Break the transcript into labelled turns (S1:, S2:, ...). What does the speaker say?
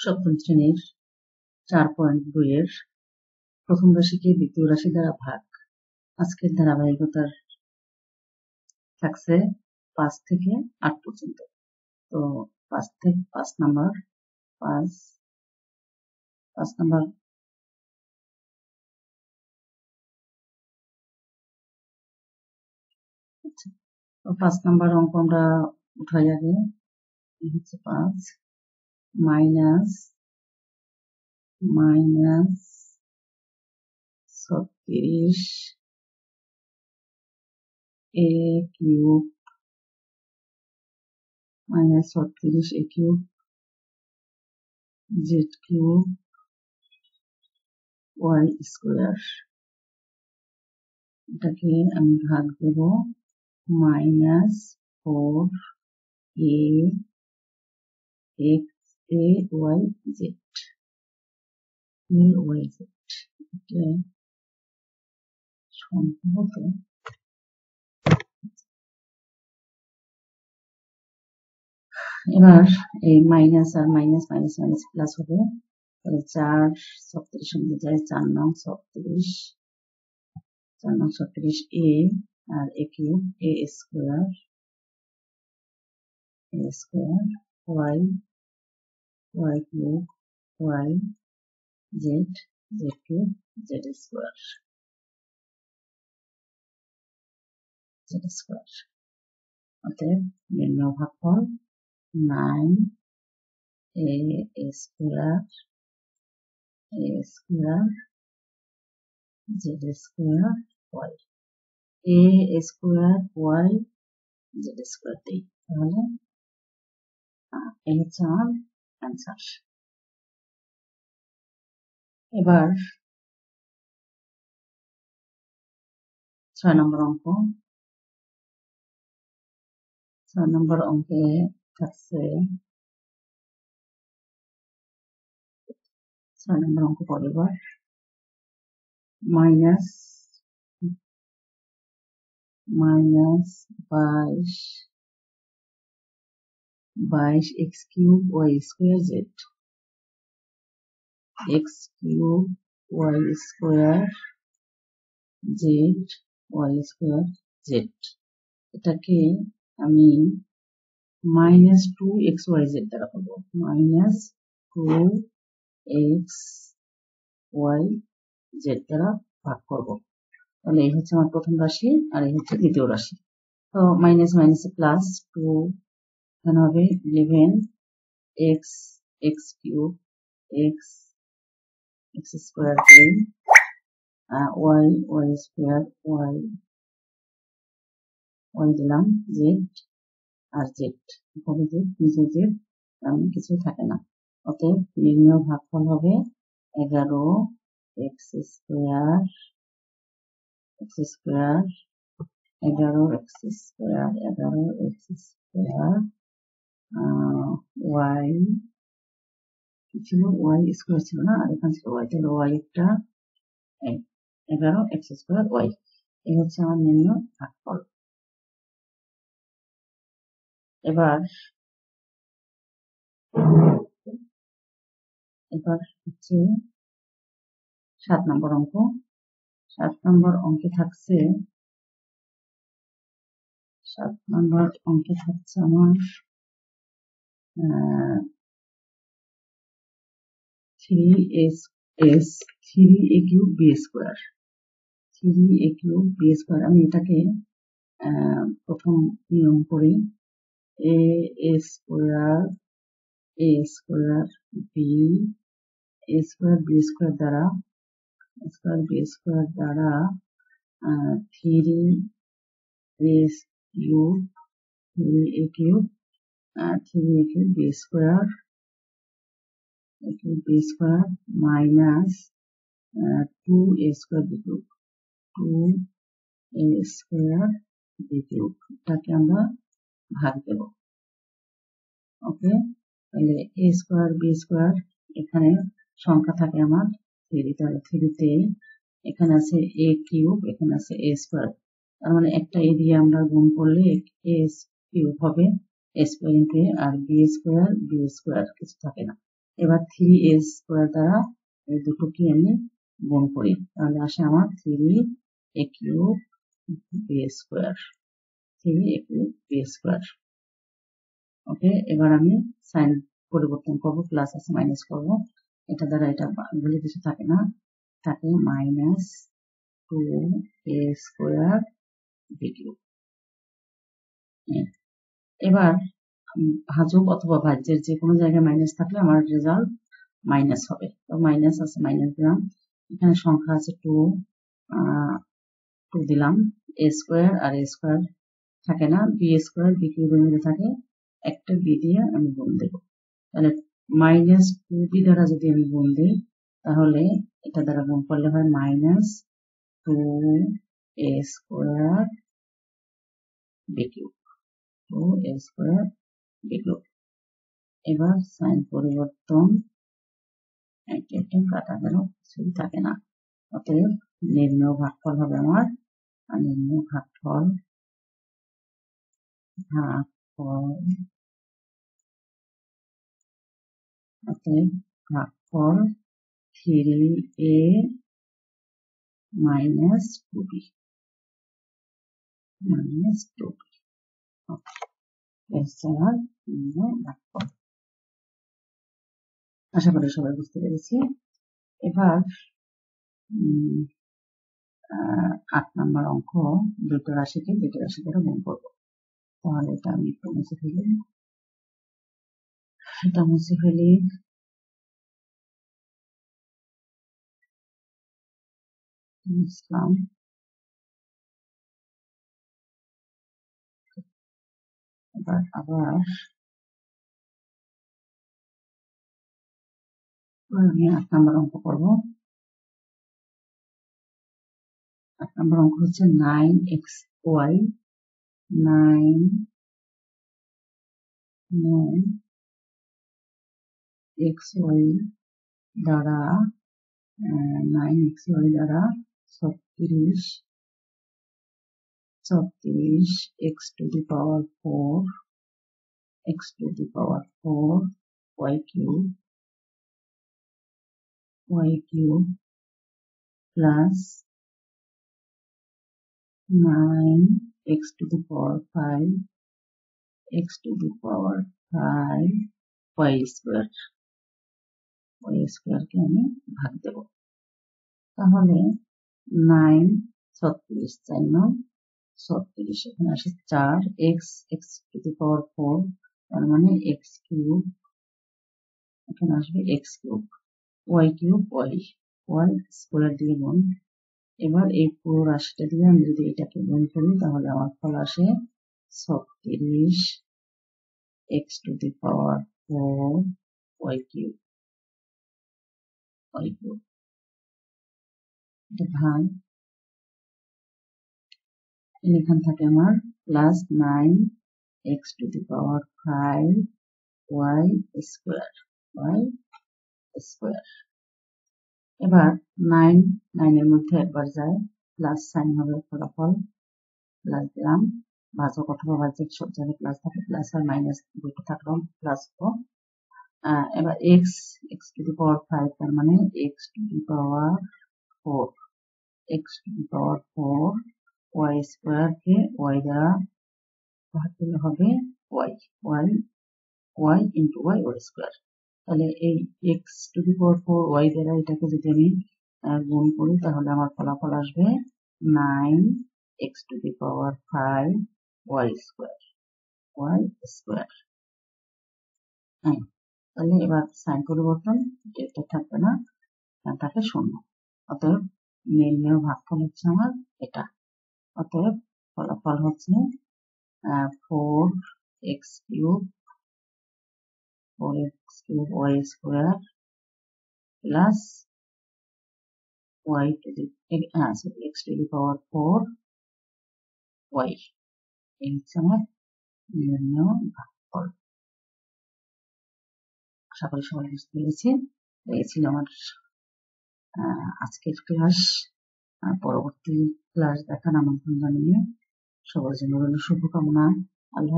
S1: সপ্তম শ্রেণীর 4.2 এর প্রথম রাশিকে দ্বিতীয় রাশি দ্বারা ভাগ। আজকের ধারাবাহিকতার থাকছে 5 থেকে 8 পর্যন্ত। তো 5 নাম্বার তো 5 নাম্বার অঙ্ক আমরা উঠাই আগে। হচ্ছে 5 minus 36 a cube minus 36 a cube z cube y square. এটাকে আমি ভাগ দেব minus 4a x a y z এটা সম্ভবত এবার এই মাইনাস আর মাইনাস প্লাস হবে। তাহলে 4 36 সঙ্গে যায় 4 নং 36 a আর a cube a square y cube y z cube z square অতএব নির্ণয় ভাগফল 9 a square z square y a square y z square দিই। তাহলে এই হচ্ছে আমার অ্যান্সার। এবার 6 নম্বর অঙ্ক। 6 নম্বর অঙ্কে থাকছে 6 নম্বর অঙ্ক পরিবার minus 22 x cube y square z x cube y square z y square z। এটাকে আমি মাইনাস 2xyz দ্বারা পাবো, মাইনাস 2xyz দ্বারা ভাগ করব। তাহলে এই হচ্ছে আমার প্রথম রাশি আর এই হচ্ছে দ্বিতীয় রাশি। তো মাইনাস মাইনাসে প্লাস 2 এখানে হবে 11x cube x square y square y দিলাম z আর z হবে যে নিচে z তেমন কিছু থাকে না। অতএব নির্ণয় ভাগফল হবে 11x square 11x square y ছিল y স্কোয়ার ছিল না, আর এখানে ছিল y, তাহলে y একটা 11x স্কোয়ার y। এই হচ্ছে আমার নির্ণয় ভাগফল। এবার হচ্ছে 7 নম্বর অঙ্ক। 7 নম্বর অঙ্কে থাকছে আমার 3a কিউব b স্কোয়ার আমি এটাকে প্রথম নিয়ম করি a স্কোয়ার b স্কোয়ার দ্বারা 3a cube b square minus 2a square b cube 2a square b cube. এটাকে আমরা ভাগ দেব। ওকে, তাহলে a স্কোয়ার b স্কোয়ার এখানে সংখ্যা থাকে আমার 3, তাহলে 3তে এখানে আছে a কিউব এখানে আছে a স্কোয়ার, তার মানে একটা a দিয়ে আমরা গুণ করলে a কিউব হবে a স্কোয়ার ইন্টু a, আর b স্কোয়ার কিছু থাকে না, এবার 3a স্কোয়ার দ্বারা এই দুটোকে আমি গুণ করি, তাহলে আসে আমার 3a cube b square, 3a cube b square. Okay, এবার আমি সাইন পরিবর্তন করব, প্লাস আছে মাইনাস করব, এটা দ্বারা এটা বলে কিছু থাকে না, থাকে minus 2a square b cube. এবার ভাজক অথবা ভাজ্যের যে কোনো জায়গায় মাইনাস থাকলে আমার রেজাল্ট মাইনাস হবে, তো মাইনাস আছে মাইনাস দিলাম, এখানে সংখ্যা আছে 2 দিলাম, a স্কোয়ার আর a স্কোয়ার থাকে না, b স্কোয়ার b কিউবের মধ্যে থাকে, একটা b দিয়ে আমি গুণ দেব, তাহলে মাইনাস 2b দ্বারা যদি আমি গুণ দিই তাহলে এটা দ্বারা গুণ করলে হয় minus 2a square b cube, 2a square b cube. এবার সাইন পরিবর্তন, একটা কাটা গেল, কিছুই থাকে না, অতএব নির্ণয় ভাগফল হবে আমার, নির্ণয় ভাগফল অতএব ভাগফল 3a minus 2b minus 2b। আমার নির্ণয় ভাগফল। আশা করি সবাই বুঝতে পেরেছি। এবার 8 নম্বর অঙ্ক, দুটো রাশিকে দ্বারা গুণ করবো, তাহলে এটা আমি একটু মুছে ফেলি, এটা মুছে ফেলি, মুছলাম। এবার আবার আমি 8 নম্বর অঙ্ক করবো। 8 নম্বর অঙ্ক হচ্ছে 9xy 9xy দ্বারা 9xy দ্বারা 36 x to the power 4 x to the power 4 y cube plus 9 x to the power 5 x to the power 5 y square কে আমি ভাগ দেব, তাহলে 9 36 36, এখানে আসে 4 x to the power 4, তার মানে x কিউব, এখানে আসবে x cube, y cube y square দিয়ে গুণ। এবার এই পুরো রাশিটা দিয়ে আমি যদি এটাকে গুণ করি তাহলে আমার ফল আসে 36 x to the power 4 y cube এটা ভাগ, এখান থাকে আমার plus 9 x to the power 5 y square. এবার 9 এর মধ্যে একবার যায়, প্লাস সাইন হবে, ফলাফল প্লাস দিলাম, ভাজক অথবা ভাজ্যের সব জায়গায় প্লাস থাকে, প্লাস আর মাইনাস দুটো থাকলো, প্লাস হলো। এবার x to the power 5, তার মানে x to the power 4 y square K y দ্বারা ভাগ দিলে হবে y ইন্টু y স্কোয়ার। তাহলে এই x to the power 4 y দ্বারা এটাকে যদি আমি গুণ করি তাহলে আমার ফলাফল আসবে 9 x to the power 5 y square. তাহলে এবার সাইন পরিবর্তন, এটা থাকবে না, থাকে 0, অতএব নির্ণয় ভাগফল হচ্ছে আমার এটা, অতএব ফলাফল হচ্ছে 4x cube y square plus x to the power 4 y, এই হচ্ছে আমার নির্ণয় ভাগফল। আশা করি সবাই বুঝতে পেরেছি। এই ছিল আমার আজকের ক্লাস। পরবর্তী ক্লাস দেখার আমন্ত্রণ জানিয়ে সবার জন্য রইল শুভকামনা। আল্লাহ।